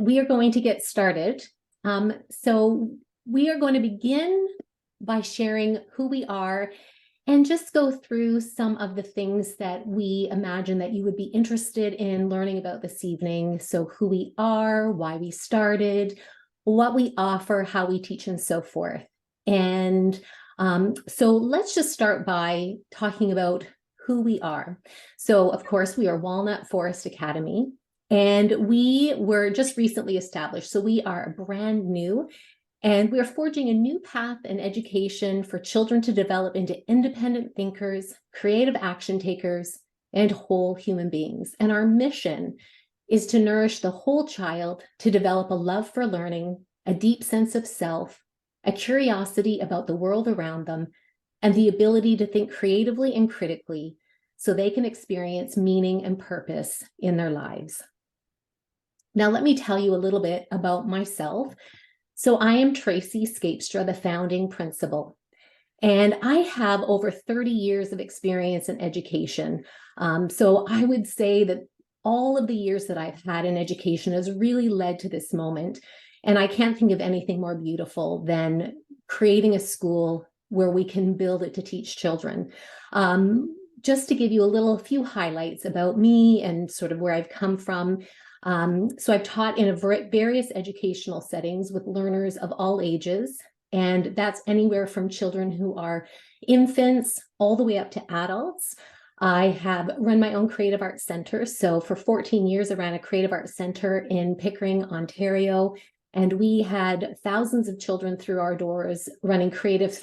we are going to get started. So we are going to begin by sharing who we are and just go through some of the things that we imagine that you would be interested in learning about this evening. So who we are, why we started, what we offer, how we teach, and so forth. And so let's just start by talking about who we are. So of course, we are Walnut Forest Academy, and we were just recently established. So we are brand new, and we're forging a new path in education for children to develop into independent thinkers, creative action takers, and whole human beings. And our mission is to nourish the whole child to develop a love for learning, a deep sense of self, a curiosity about the world around them, and the ability to think creatively and critically so they can experience meaning and purpose in their lives. Now, let me tell you a little bit about myself. So I am Tracy Scapestra, the founding principal, and I have over 30 years of experience in education. So I would say that all of the years that I've had in education has really led to this moment. And I can't think of anything more beautiful than creating a school where we can build it to teach children. Just to give you a few highlights about me and sort of where I've come from. So I've taught in various educational settings with learners of all ages, and that's anywhere from children who are infants all the way up to adults. I have run my own creative arts center. So for 14 years, I ran a creative arts center in Pickering, Ontario, and we had thousands of children through our doors running creative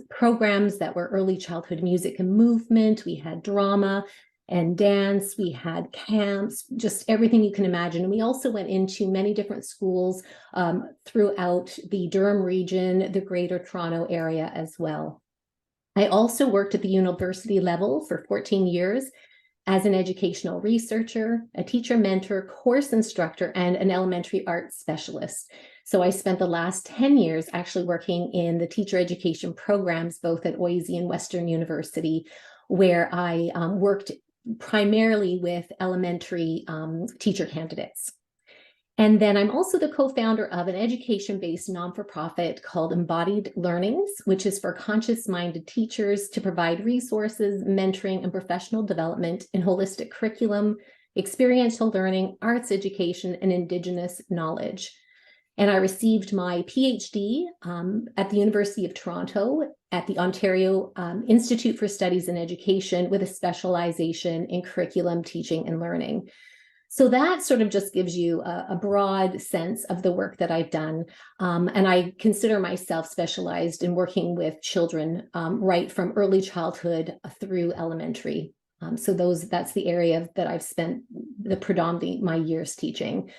programs that were early childhood music and movement. We had drama and dance, we had camps, just everything you can imagine. And we also went into many different schools throughout the Durham region, the Greater Toronto area as well. I also worked at the university level for 14 years as an educational researcher, a teacher mentor, course instructor, and an elementary arts specialist. So I spent the last 10 years actually working in the teacher education programs, both at OISE and Western University, where I worked primarily with elementary teacher candidates. And then I'm also the co-founder of an education-based non-for-profit called Embodied Learnings, which is for conscious-minded teachers to provide resources, mentoring, and professional development in holistic curriculum, experiential learning, arts education, and Indigenous knowledge. And I received my PhD at the University of Toronto at the Ontario Institute for Studies in Education with a specialization in curriculum, teaching, and learning. So that sort of just gives you a broad sense of the work that I've done. And I consider myself specialized in working with children right from early childhood through elementary. So that's the area that I've spent the predominantly my years teaching.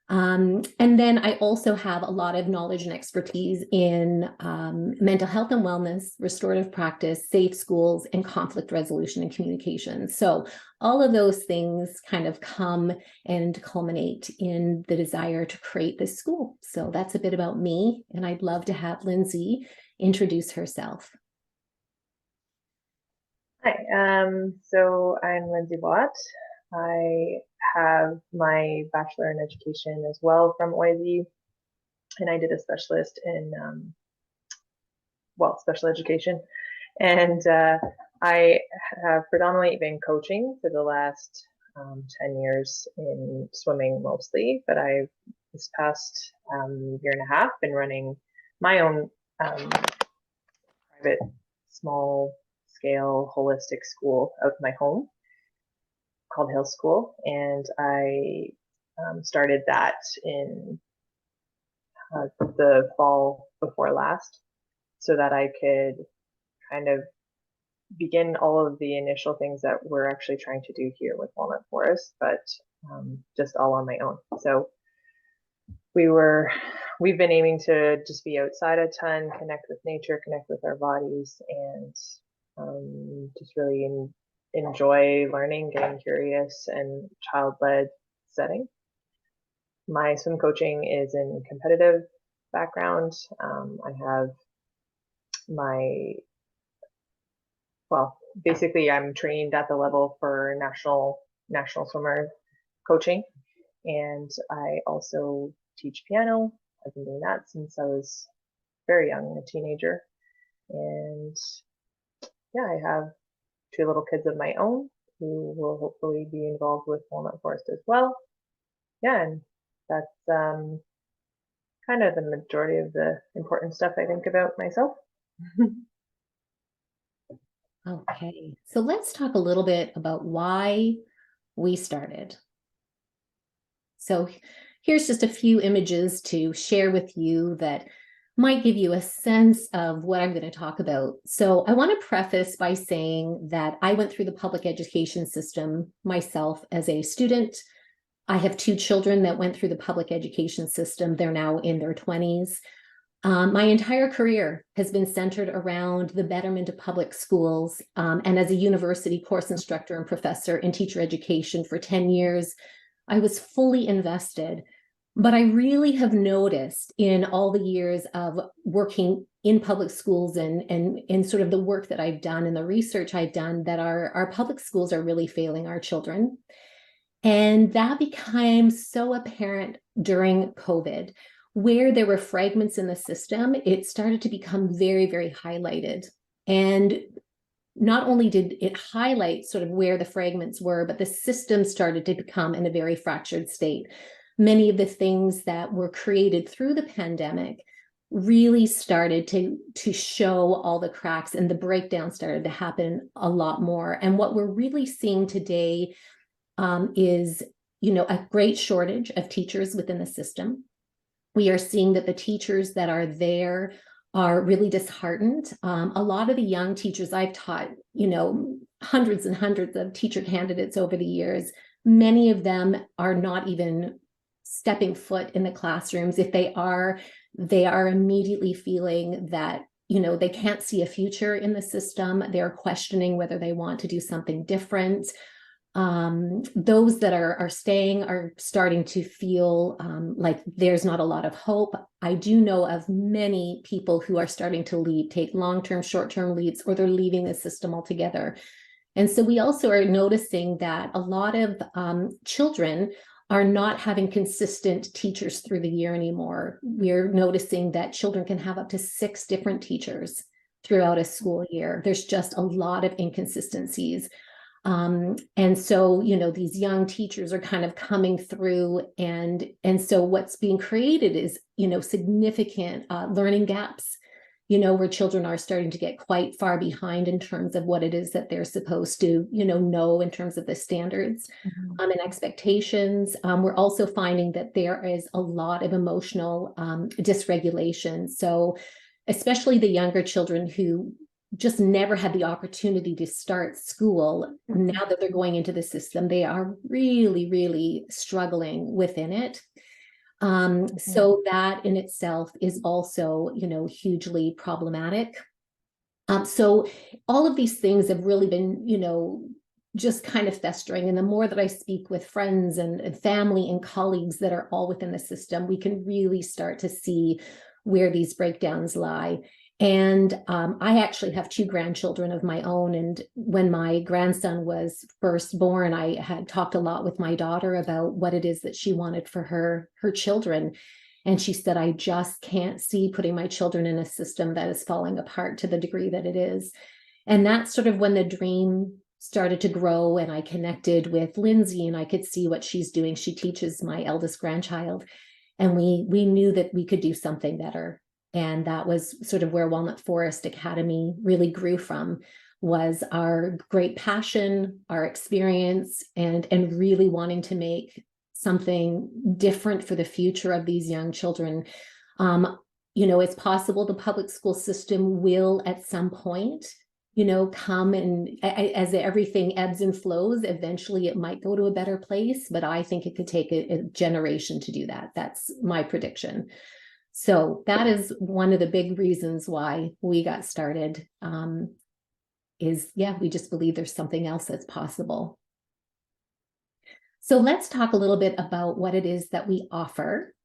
And then I also have a lot of knowledge and expertise in mental health and wellness, restorative practice, safe schools, and conflict resolution and communication. So all of those things kind of come and culminate in the desire to create this school. So that's a bit about me, and I'd love to have Lindsay introduce herself. Hi, so I'm Lindsay Watt. I have my bachelor in education as well from OISE, and I did a specialist in special education, and I have predominantly been coaching for the last 10 years in swimming mostly, but I've this past year and a half been running my own private small scale holistic school out of my home called Hill School, and I started that in the fall before last so that I could kind of begin all of the initial things that we're actually trying to do here with Walnut Forest, but just all on my own. So we've been aiming to just be outside a ton, connect with nature, connect with our bodies, and just really enjoy learning, getting curious, and child-led setting. My swim coaching is in competitive background. I have basically I'm trained at the level for national swimmer coaching, And I also teach piano. I've been doing that since I was very young, a teenager. And yeah, I have two little kids of my own who will hopefully be involved with Walnut Forest as well. Yeah, and that's kind of the majority of the important stuff I think about myself. Okay, so let's talk a little bit about why we started. So here's just a few images to share with you that might give you a sense of what I'm going to talk about. So I want to preface by saying that I went through the public education system myself as a student. I have two children that went through the public education system. They're now in their 20s. My entire career has been centered around the betterment of public schools. And as a university course instructor and professor in teacher education for 10 years, I was fully invested. But I really have noticed in all the years of working in public schools and in sort of the work that I've done and the research I've done that our public schools are really failing our children. And that became so apparent during COVID, where there were fragments in the system. It started to become very, very highlighted. And not only did it highlight sort of where the fragments were, but the system started to become in a very fractured state. Many of the things that were created through the pandemic really started to show all the cracks, and the breakdown started to happen a lot more. And what we're really seeing today is, a great shortage of teachers within the system. We are seeing that the teachers that are there are really disheartened. A lot of the young teachers I've taught, hundreds and hundreds of teacher candidates over the years, many of them are not even stepping foot in the classrooms. If they are immediately feeling that, they can't see a future in the system. They're questioning whether they want to do something different. Those that are staying are starting to feel like there's not a lot of hope. I do know of many people who are starting to leave, take long-term, short-term leaves, or they're leaving the system altogether. And so we also are noticing that a lot of children are not having consistent teachers through the year anymore. We're noticing that children can have up to 6 different teachers throughout a school year. There's just a lot of inconsistencies. And so, these young teachers are kind of coming through, and so what's being created is, significant learning gaps, where children are starting to get quite far behind in terms of what it is that they're supposed to, know in terms of the standards and expectations. We're also finding that there is a lot of emotional dysregulation. So especially the younger children who just never had the opportunity to start school, now that they're going into the system, they are really, really struggling within it. So that in itself is also, hugely problematic. So all of these things have really been, just kind of festering. And the more that I speak with friends and family and colleagues that are all within the system, we can really start to see where these breakdowns lie. And I actually have 2 grandchildren of my own. And when my grandson was first born, I had talked a lot with my daughter about what it is that she wanted for her children. And she said, I just can't see putting my children in a system that is falling apart to the degree that it is. And that's sort of when the dream started to grow, and I connected with Lindsay, and I could see what she's doing. She teaches my eldest grandchild, and we knew that we could do something better. And that was sort of where Walnut Forest Academy really grew from, was our great passion, our experience, and really wanting to make something different for the future of these young children. It's possible the public school system will at some point, come, and as everything ebbs and flows, eventually it might go to a better place, but I think it could take a generation to do that. That's my prediction. So that is one of the big reasons why we got started, we just believe there's something else that's possible. So let's talk a little bit about what it is that we offer.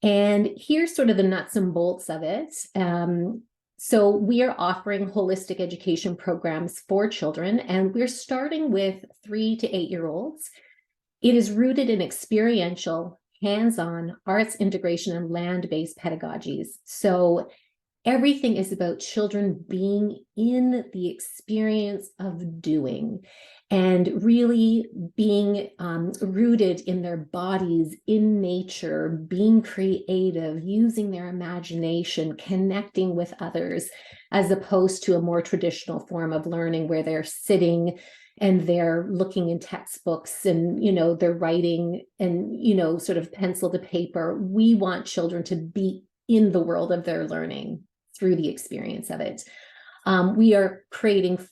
And here's sort of the nuts and bolts of it. So we are offering holistic education programs for children, and we're starting with 3 to 8-year-olds. It is rooted in experiential, hands-on arts integration and land-based pedagogies. So everything is about children being in the experience of doing and really being rooted in their bodies, in nature, being creative, using their imagination, connecting with others, as opposed to a more traditional form of learning where they're sitting and they're looking in textbooks and, they're writing and, sort of pencil to paper. We want children to be in the world of their learning through the experience of it. We have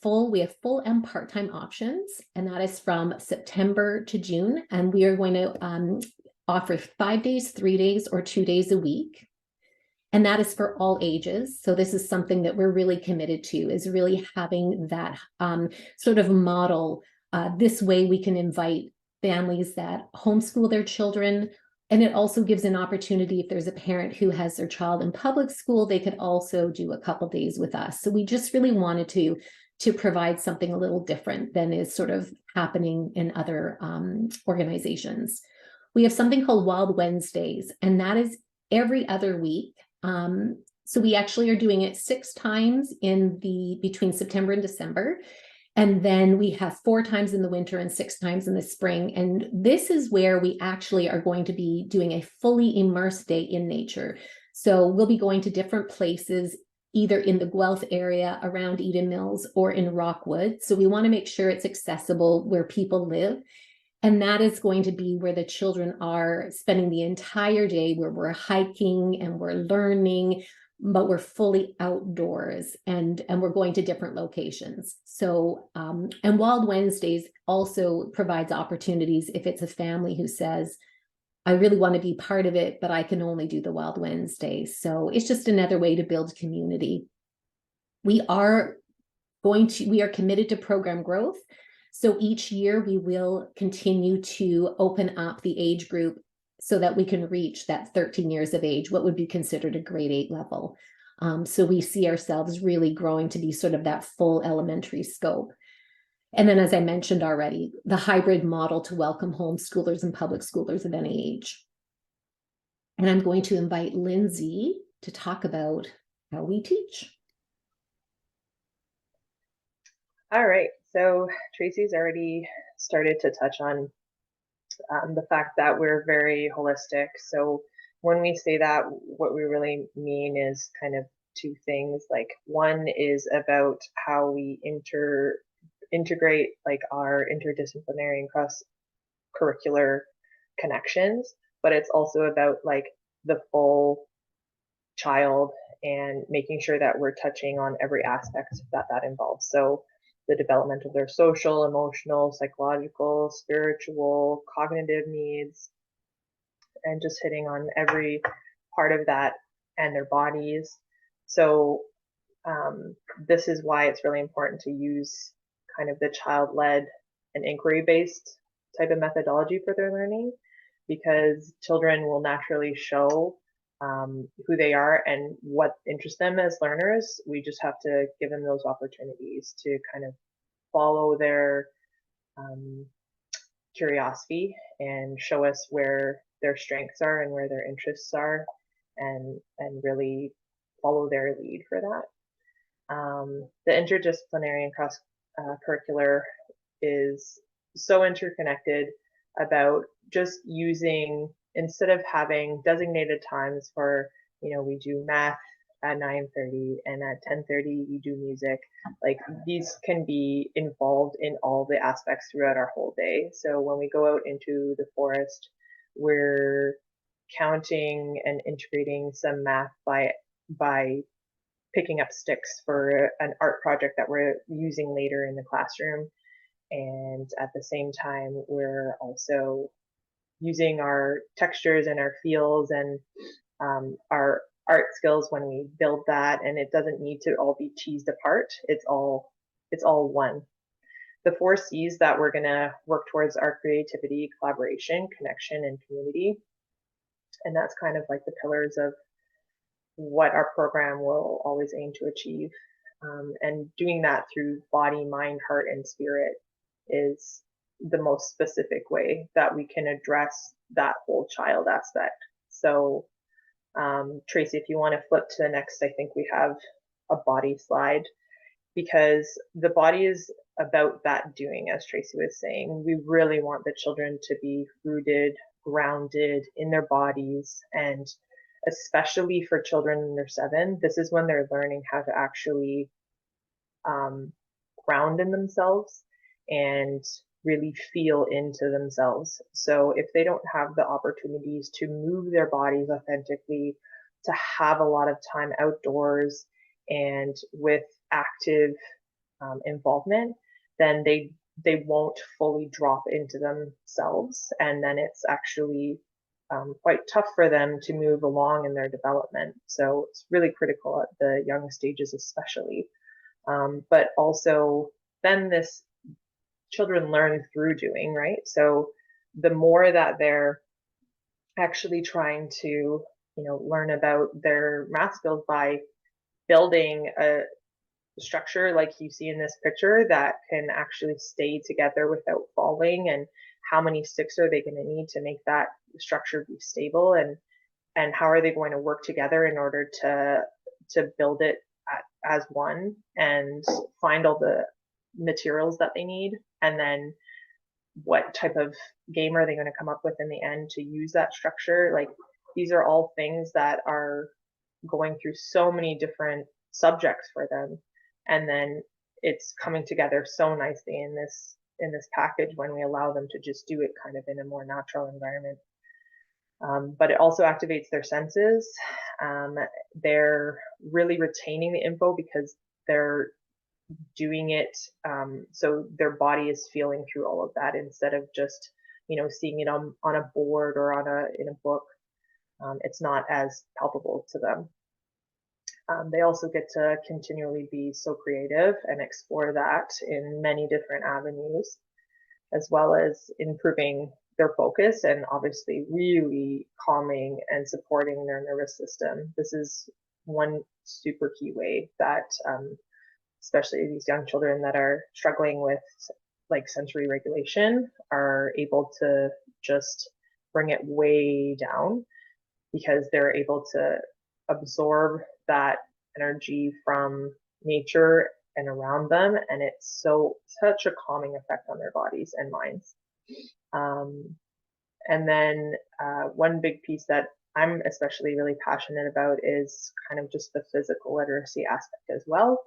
full and part-time options, and that is from September to June. And we are going to offer 5 days, 3 days, or 2 days a week. And that is for all ages. So this is something that we're really committed to, is really having that sort of model. This way we can invite families that homeschool their children. And it also gives an opportunity, if there's a parent who has their child in public school, they could also do a couple days with us. So we just really wanted to provide something a little different than is sort of happening in other organizations. We have something called Wild Wednesdays, and that is every other week. So we actually are doing it 6 times between September and December. And then we have 4 times in the winter and 6 times in the spring. And this is where we actually are going to be doing a fully immersed day in nature. So we'll be going to different places, either in the Guelph area around Eden Mills or in Rockwood. So we want to make sure it's accessible where people live. And that is going to be where the children are spending the entire day, where we're hiking and we're learning, but we're fully outdoors, and we're going to different locations. So, and Wild Wednesdays also provides opportunities if it's a family who says, I really want to be part of it, but I can only do the Wild Wednesdays. So it's just another way to build community. We are committed to program growth. So each year we will continue to open up the age group so that we can reach that 13 years of age, what would be considered a grade 8 level. So we see ourselves really growing to be sort of that full elementary scope. And then, as I mentioned already, the hybrid model to welcome homeschoolers and public schoolers of any age. And I'm going to invite Lindsay to talk about how we teach. All right, so Tracy's already started to touch on the fact that we're very holistic. So when we say that, what we really mean is kind of 2 things. Like, one is about how we integrate like our interdisciplinary and cross-curricular connections, but it's also about like the full child and making sure that we're touching on every aspect that involves. So the development of their social, emotional, psychological, spiritual, cognitive needs, and just hitting on every part of that, and their bodies. So this is why it's really important to use kind of the child-led and inquiry-based type of methodology for their learning, because children will naturally show who they are and what interests them as learners. We just have to give them those opportunities to kind of follow their curiosity and show us where their strengths are and where their interests are, and really follow their lead for that. The interdisciplinary and cross curricular is so interconnected about just using, instead of having designated times for, we do math at 9:30 and at 10:30 we do music. Like, these can be involved in all the aspects throughout our whole day. So when we go out into the forest, we're counting and integrating some math by picking up sticks for an art project that we're using later in the classroom. And at the same time, we're also using our textures and our feels and our art skills when we build that. And it doesn't need to all be teased apart. It's all one. The 4 C's that we're going to work towards are creativity, collaboration, connection, and community. And that's kind of like the pillars of what our program will always aim to achieve. And doing that through body, mind, heart, and spirit is the most specific way that we can address that whole child aspect. So Tracy, if you want to flip to the next, I think we have a body slide, because the body is about that doing, as Tracy was saying. We really want the children to be rooted, grounded in their bodies, and especially for children under 7, this is when they're learning how to actually ground in themselves and really feel into themselves. So if they don't have the opportunities to move their bodies authentically, to have a lot of time outdoors and with active involvement, then they won't fully drop into themselves, and then it's actually quite tough for them to move along in their development. So it's really critical at the young stages, especially. But also, then this children learn through doing, right? So the more that they're actually trying to, learn about their math skills by building a structure like you see in this picture that can actually stay together without falling, and how many sticks are they going to need to make that structure be stable, and how are they going to work together in order to build it as one, and find all the materials that they need, and then what type of game are they going to come up with in the end to use that structure. Like, these are all things that are going through so many different subjects for them, and then it's coming together so nicely in this package when we allow them to just do it kind of in a more natural environment. But it also activates their senses. They're really retaining the info because they're doing it, so their body is feeling through all of that instead of just seeing it on a board or in a book. It's not as palpable to them. They also get to continually be so creative and explore that in many different avenues, as well as improving their focus and obviously really calming and supporting their nervous system. This is one super key way that especially these young children that are struggling with like sensory regulation are able to just bring it way down, because they're able to absorb that energy from nature and around them, and it's such a calming effect on their bodies and minds. And then one big piece that I'm especially really passionate about is kind of just the physical literacy aspect as well,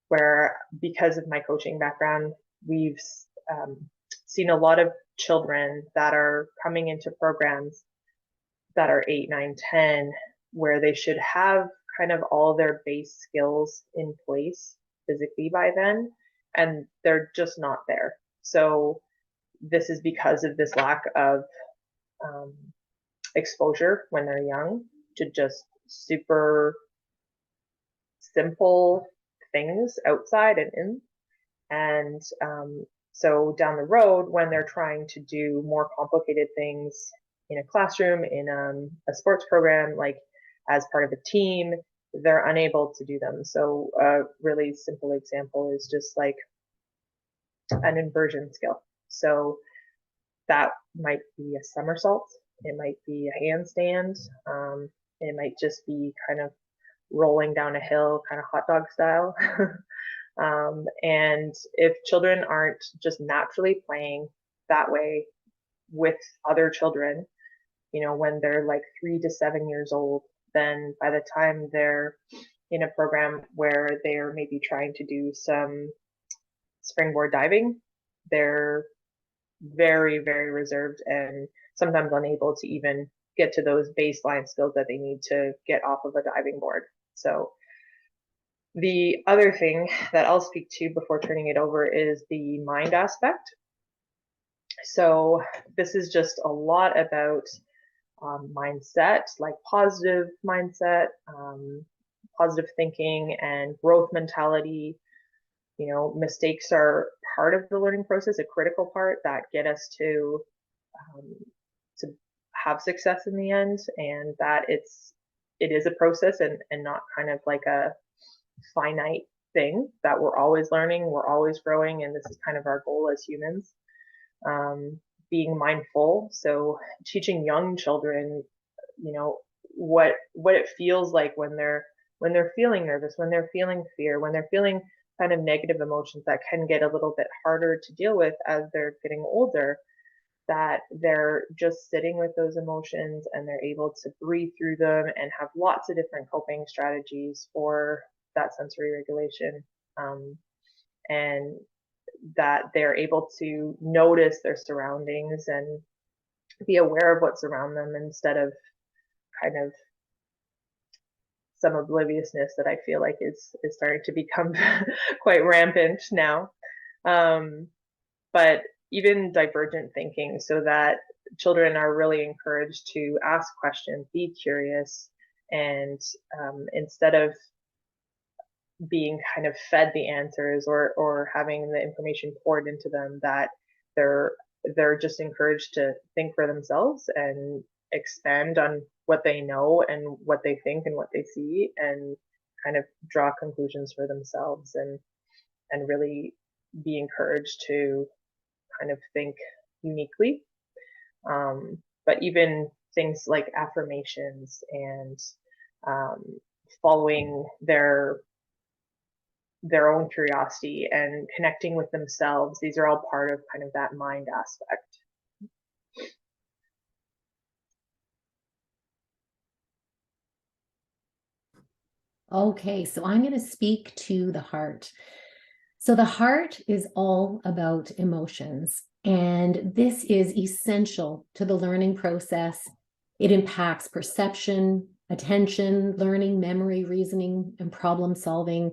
where, because of my coaching background, we've seen a lot of children that are coming into programs that are 8, 9, 10, where they should have kind of all their base skills in place physically by then, and they're just not there. So this is because of this lack of exposure when they're young to just super simple things outside and in. And so down the road, when they're trying to do more complicated things in a classroom, in a sports program, like as part of a team, they're unable to do them. So a really simple example is just like an inversion skill. So that might be a somersault, it might be a handstand, it might just be kind of rolling down a hill, kind of hot dog style. And if children aren't just naturally playing that way with other children, when they're like 3 to 7 years old, then by the time they're in a program where they're maybe trying to do some springboard diving, they're very, very reserved and sometimes unable to even get to those baseline skills that they need to get off of a diving board. So the other thing that I'll speak to before turning it over is the mind aspect. So this is just a lot about mindset, like positive mindset, positive thinking, and growth mentality. Mistakes are part of the learning process, a critical part that get us to have success in the end, and that it is a process and not kind of like a finite thing, that we're always learning, we're always growing, and this is kind of our goal as humans. Um, Being mindful, so teaching young children, you know, what it feels like when they're feeling nervous, when they're feeling fear, when they're feeling kind of negative emotions that can get a little bit harder to deal with as they're getting older, that they're just sitting with those emotions and they're able to breathe through them and have lots of different coping strategies for that sensory regulation. And that they're able to notice their surroundings and be aware of what's around them instead of kind of some obliviousness that I feel like is starting to become quite rampant now. Um, but even divergent thinking, so that children are really encouraged to ask questions, be curious, and instead of being kind of fed the answers or having the information poured into them, that they're they're just encouraged to think for themselves and expand on what they know and what they think and what they see, and kind of draw conclusions for themselves, and really be encouraged to kind of think uniquely. But even things like affirmations and um, following their own curiosity and connecting with themselves, these are all part of kind of that mind aspect. Okay, so I'm going to speak to the heart. So the heart is all about emotions, and this is essential to the learning process. It impacts perception, attention, learning, memory, reasoning, and problem solving.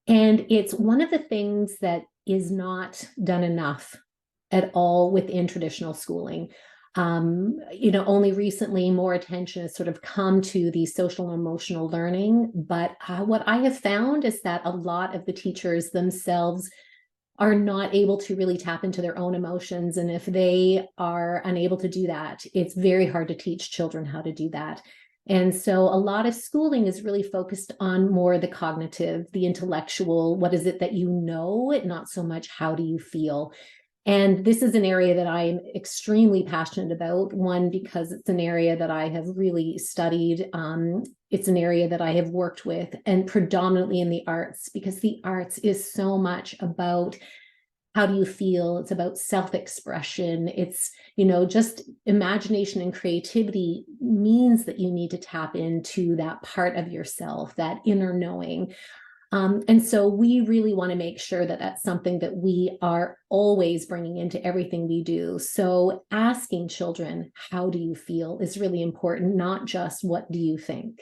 And it's one of the things that is not done enough at all within traditional schooling. Only recently more attention has sort of come to the social and emotional learning. But what I have found is that a lot of the teachers themselves are not able to really tap into their own emotions. And if they are unable to do that, it's very hard to teach children how to do that. And so a lot of schooling is really focused on more the cognitive, the intellectual, what is it that you know, not so much how do you feel. And this is an area that I'm extremely passionate about. One, because it's an area that I have really studied. It's an area that I have worked with, and predominantly in the arts, because the arts is so much about how do you feel? It's about self-expression. It's, just imagination and creativity means that you need to tap into that part of yourself, that inner knowing. And so we really want to make sure that that's something that we are always bringing into everything we do. So asking children, how do you feel, is really important, not just what do you think.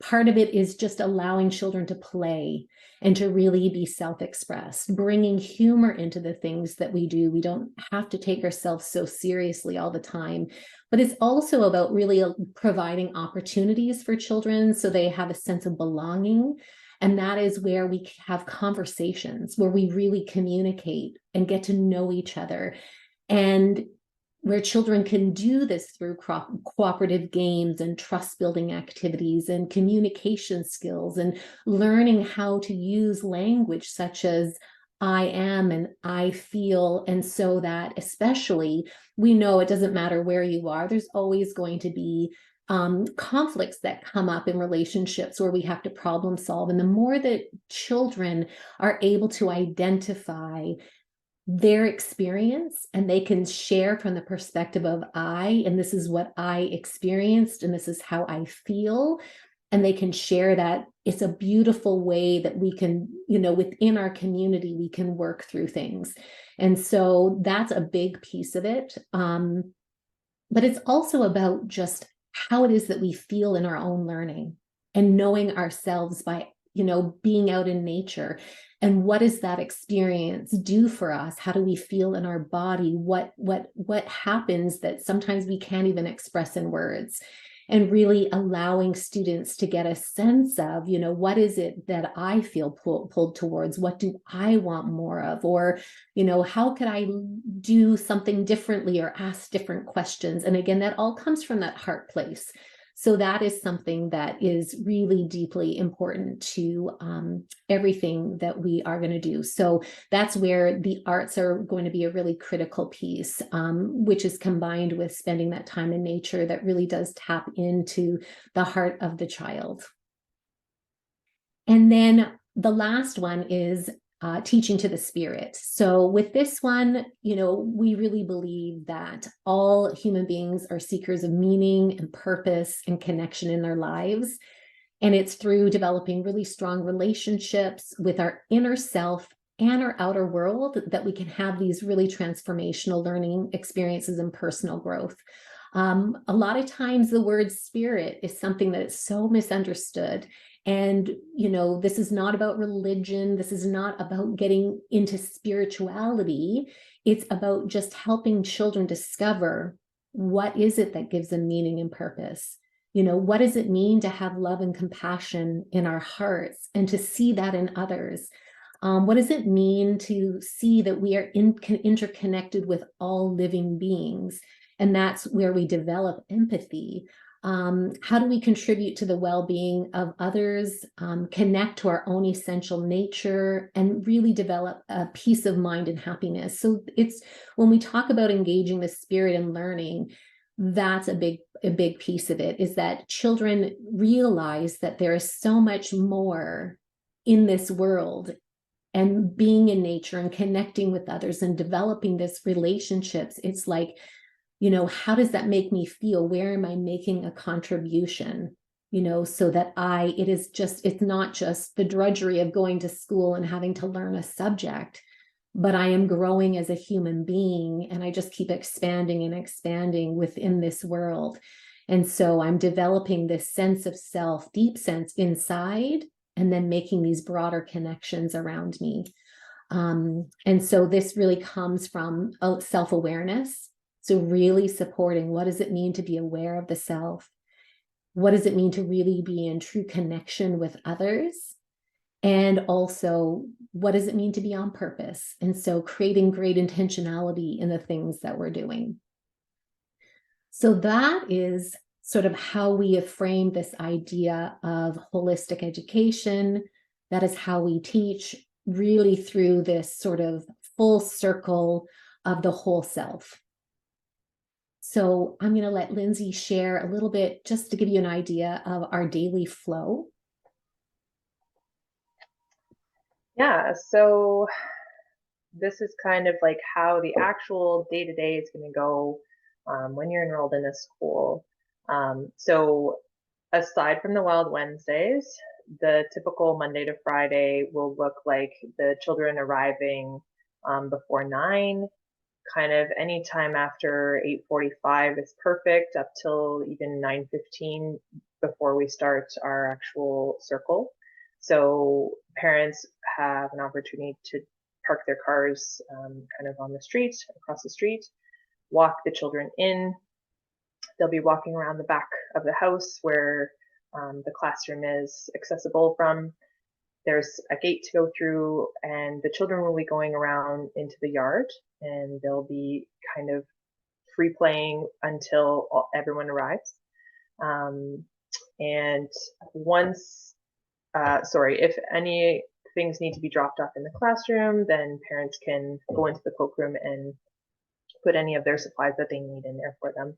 Part of it is just allowing children to play and to really be self-expressed, bringing humor into the things that we do. We don't have to take ourselves so seriously all the time, but it's also about really providing opportunities for children so they have a sense of belonging. And that is where we have conversations, where we really communicate and get to know each other. And where children can do this through cooperative games and trust building activities and communication skills and learning how to use language such as I am and I feel. And so that especially, we know it doesn't matter where you are, there's always going to be conflicts that come up in relationships where we have to problem solve. And the more that children are able to identify their experience and they can share from the perspective of and this is what I experienced, and this is how I feel, and they can share that, it's a beautiful way that we can, within our community, we can work through things. And so that's a big piece of it. But it's also about just how it is that we feel in our own learning and knowing ourselves by, being out in nature. And what does that experience do for us? How do we feel in our body? What happens that sometimes we can't even express in words? And really allowing students to get a sense of, what is it that I feel pulled towards? What do I want more of? Or, how could I do something differently or ask different questions? And again, that all comes from that heart place. So that is something that is really deeply important to everything that we are going to do. So that's where the arts are going to be a really critical piece, which is combined with spending that time in nature that really does tap into the heart of the child. And then the last one is teaching to the spirit. So with this one, we really believe that all human beings are seekers of meaning and purpose and connection in their lives. And it's through developing really strong relationships with our inner self and our outer world that we can have these really transformational learning experiences and personal growth. A lot of times the word spirit is something that is so misunderstood. And, this is not about religion. This is not about getting into spirituality. It's about just helping children discover what is it that gives them meaning and purpose. What does it mean to have love and compassion in our hearts and to see that in others? What does it mean to see that we are interconnected with all living beings? And that's where we develop empathy. How do we contribute to the well-being of others, connect to our own essential nature, and really develop a peace of mind and happiness? So it's when we talk about engaging the spirit and learning, that's a big piece of it, is that children realize that there is so much more in this world, and being in nature and connecting with others and developing this relationships. It's like, how does that make me feel? Where am I making a contribution? So that it's not just the drudgery of going to school and having to learn a subject, but I am growing as a human being, and I just keep expanding and expanding within this world. And so I'm developing this sense of self, deep sense inside, and then making these broader connections around me. And so this really comes from self-awareness. So really supporting, what does it mean to be aware of the self? What does it mean to really be in true connection with others? And also, what does it mean to be on purpose? And so creating great intentionality in the things that we're doing. So that is sort of how we have framed this idea of holistic education. That is how we teach, really through this sort of full circle of the whole self. So I'm going to let Lindsay share a little bit just to give you an idea of our daily flow. Yeah, so this is kind of like how the actual day-to-day is going to go when you're enrolled in a school. So aside from the Wild Wednesdays, the typical Monday to Friday will look like the children arriving before 9. Kind of any time after 8:45 is perfect, up till even 9:15 before we start our actual circle. So parents have an opportunity to park their cars kind of on the street, across the street, walk the children in. They'll be walking around the back of the house where the classroom is accessible from. There's a gate to go through, and the children will be going around into the yard, and they'll be kind of free playing until everyone arrives. And once, if any things need to be dropped off in the classroom, then parents can go into the cloakroom and put any of their supplies that they need in there for them.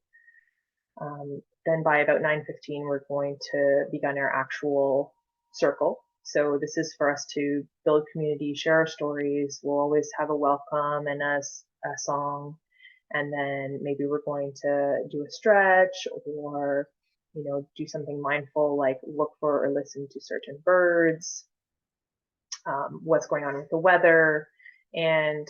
Then by about 9:15, we're going to begin our actual circle. So this is for us to build community, share our stories. We'll always have a welcome and a song. And then maybe we're going to do a stretch, or, do something mindful like look for or listen to certain birds, what's going on with the weather. And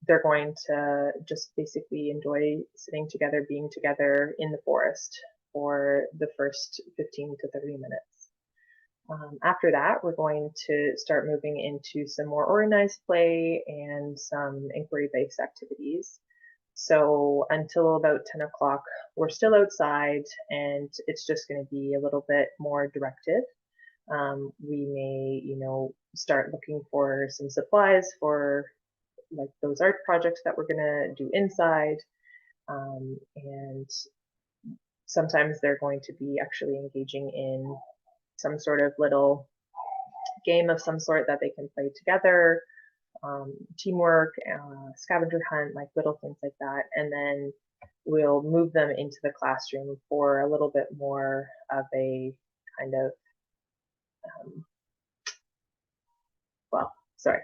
they're going to just basically enjoy sitting together, being together in the forest for the first 15 to 30 minutes. After that, we're going to start moving into some more organized play and some inquiry-based activities. So until about 10 o'clock, we're still outside, and it's just going to be a little bit more directive. We may, start looking for some supplies for like those art projects that we're going to do inside. And sometimes they're going to be actually engaging in some sort of little game of some sort that they can play together, teamwork, scavenger hunt, like little things like that. And then we'll move them into the classroom for a little bit more of a kind of, well, sorry.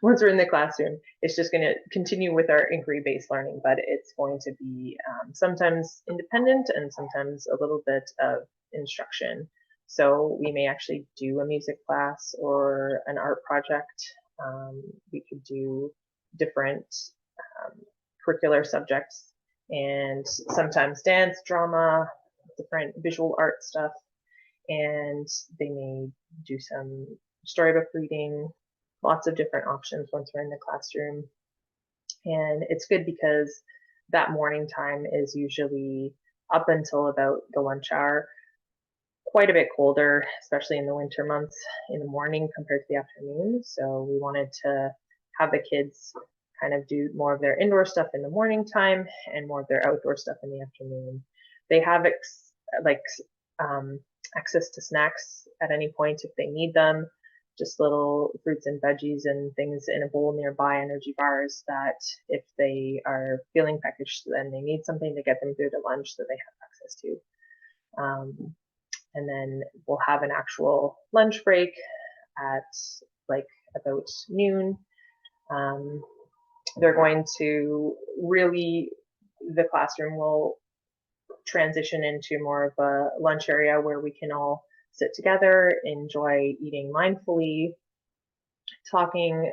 Once we're in the classroom, it's just going to continue with our inquiry-based learning, but it's going to be sometimes independent and sometimes a little bit of instruction. So we may actually do a music class or an art project. We could do different curricular subjects, and sometimes dance, drama, different visual art stuff. And they may do some storybook reading, lots of different options once we're in the classroom. And it's good because that morning time is usually up until about the lunch hour, quite a bit colder, especially in the winter months in the morning compared to the afternoon. So we wanted to have the kids kind of do more of their indoor stuff in the morning time and more of their outdoor stuff in the afternoon. They have access to snacks at any point if they need them, just little fruits and veggies and things in a bowl nearby, energy bars that if they are feeling peckish, then they need something to get them through the lunch that they have access to. And then we'll have an actual lunch break at like about noon. They're going to really, the classroom will transition into more of a lunch area where we can all sit together, enjoy eating mindfully, talking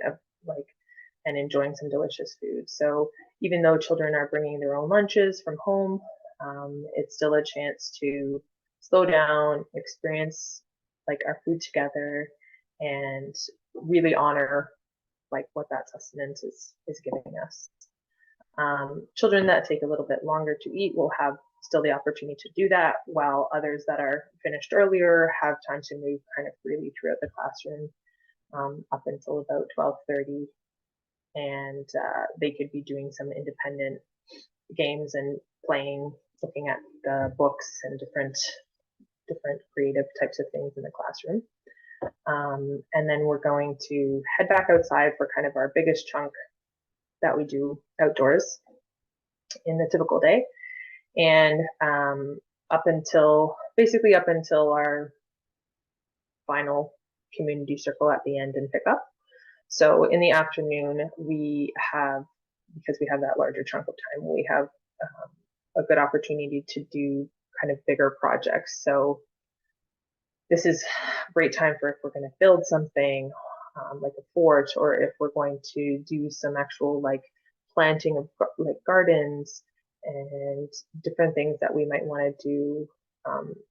and enjoying some delicious food. So even though children are bringing their own lunches from home, it's still a chance to slow down, experience like our food together, and really honor like what that sustenance is giving us. Children that take a little bit longer to eat will have still the opportunity to do that, while others that are finished earlier have time to move kind of freely throughout the classroom up until about 12:30, and they could be doing some independent games and playing, looking at the books and different creative types of things in the classroom. And then we're going to head back outside for kind of our biggest chunk that we do outdoors in the typical day. And basically up until our final community circle at the end and pick up. So in the afternoon, because we have that larger chunk of time, we have a good opportunity to do kind of bigger projects. So this is a great time for if we're going to build something like a fort, or if we're going to do some actual like planting of like gardens and different things that we might want to do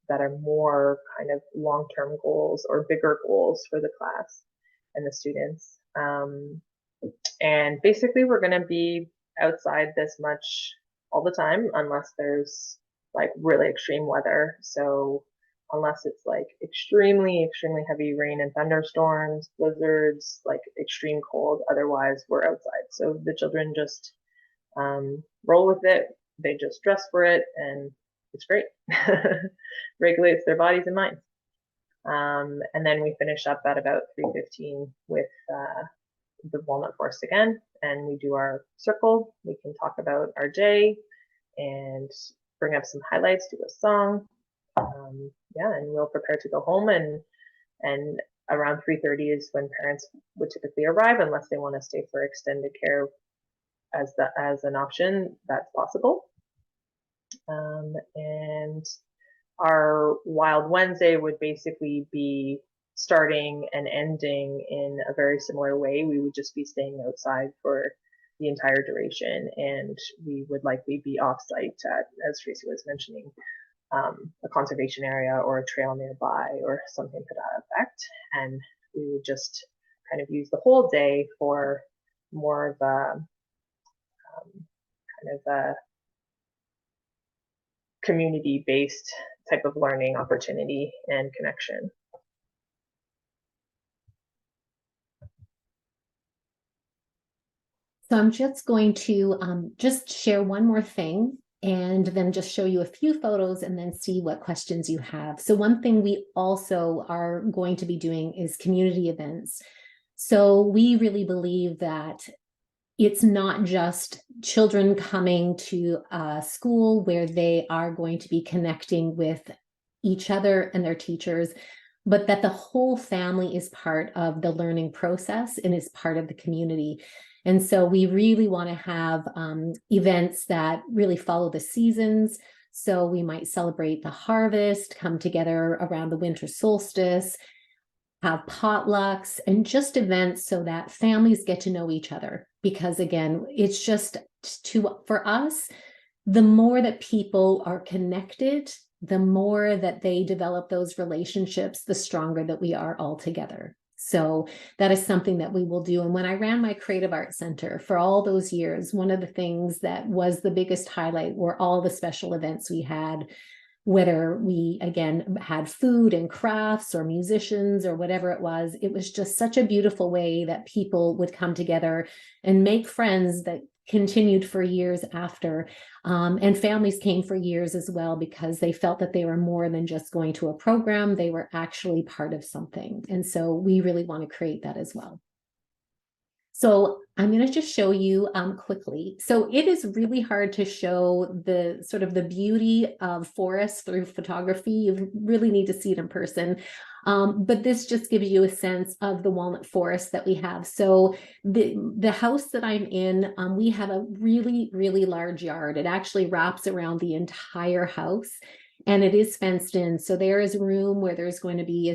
that are more kind of long-term goals or bigger goals for the class and the students. And basically we're going to be outside this much all the time unless there's like really extreme weather. So unless it's like extremely, extremely heavy rain and thunderstorms, blizzards, like extreme cold, otherwise we're outside. So the children just roll with it. They just dress for it, and it's great. Regulates their bodies and minds. And then we finish up at about 3:15 with the Walnut Forest again, and we do our circle. We can talk about our day and bring up some highlights, do a song. And we'll prepare to go home, and around 3:30 is when parents would typically arrive, unless they want to stay for extended care as an option, that's possible. And our Wild Wednesday would basically be starting and ending in a very similar way. We would just be staying outside for the entire duration, and we would likely be off-site at, as Tracy was mentioning, a conservation area or a trail nearby or something to that effect. And we would just kind of use the whole day for more of a kind of a community-based type of learning opportunity and connection. So I'm just going to just share one more thing and then just show you a few photos and then see what questions you have. So one thing we also are going to be doing is community events. So we really believe that it's not just children coming to a school where they are going to be connecting with each other and their teachers, but that the whole family is part of the learning process and is part of the community. And so we really want to have events that really follow the seasons. So we might celebrate the harvest, come together around the winter solstice, have potlucks, and just events so that families get to know each other. Because again, it's just for us, the more that people are connected, the more that they develop those relationships, the stronger that we are all together. So that is something that we will do. And when I ran my Creative Arts Center for all those years, one of the things that was the biggest highlight were all the special events we had, whether we, again, had food and crafts or musicians or whatever it was just such a beautiful way that people would come together and make friends that continued for years after. And families came for years as well, because they felt that they were more than just going to a program. They were actually part of something. And so we really want to create that as well. So I'm going to just show you quickly. So it is really hard to show the sort of the beauty of forest through photography. You really need to see it in person. But this just gives you a sense of the walnut forest that we have. So the house that I'm in, we have a really, really large yard. It actually wraps around the entire house. And it is fenced in. So there is room where there's going to be,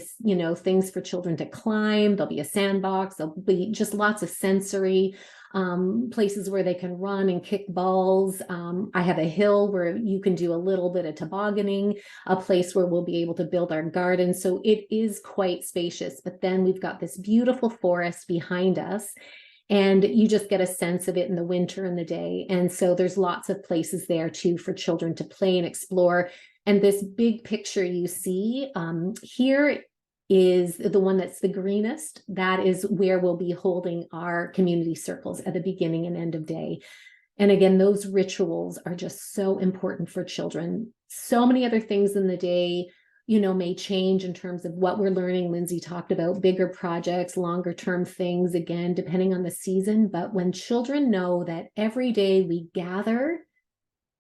things for children to climb. There'll be a sandbox. There'll be just lots of sensory places where they can run and kick balls. I have a hill where you can do a little bit of tobogganing, a place where we'll be able to build our garden. So it is quite spacious. But then we've got this beautiful forest behind us. And you just get a sense of it in the winter and the day. And so there's lots of places there too for children to play and explore. And this big picture you see here is the one that's the greenest. That is where we'll be holding our community circles at the beginning and end of day. And again, those rituals are just so important for children. So many other things in the day, may change in terms of what we're learning. Lindsay talked about bigger projects, longer term things, again, depending on the season. But when children know that every day we gather,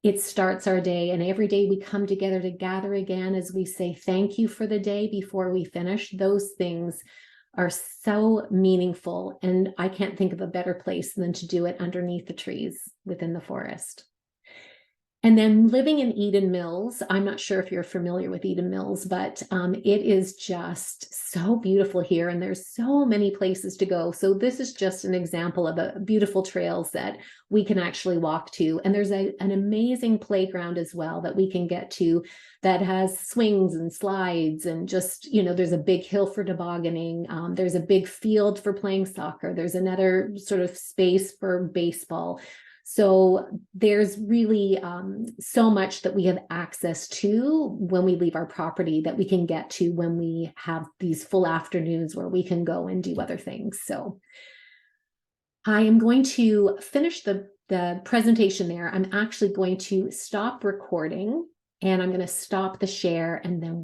it starts our day, and every day we come together to gather again as we say thank you for the day before we finish, those things are so meaningful. And I can't think of a better place than to do it underneath the trees within the forest. And then living in Eden Mills, I'm not sure if you're familiar with Eden Mills, but it is just so beautiful here, and there's so many places to go. So this is just an example of a beautiful trails that we can actually walk to. And there's an amazing playground as well that we can get to that has swings and slides, and just, there's a big hill for tobogganing. There's a big field for playing soccer. There's another sort of space for baseball. So there's really so much that we have access to when we leave our property that we can get to when we have these full afternoons where we can go and do other things. So I am going to finish the presentation there. I'm actually going to stop recording, and I'm going to stop the share, and then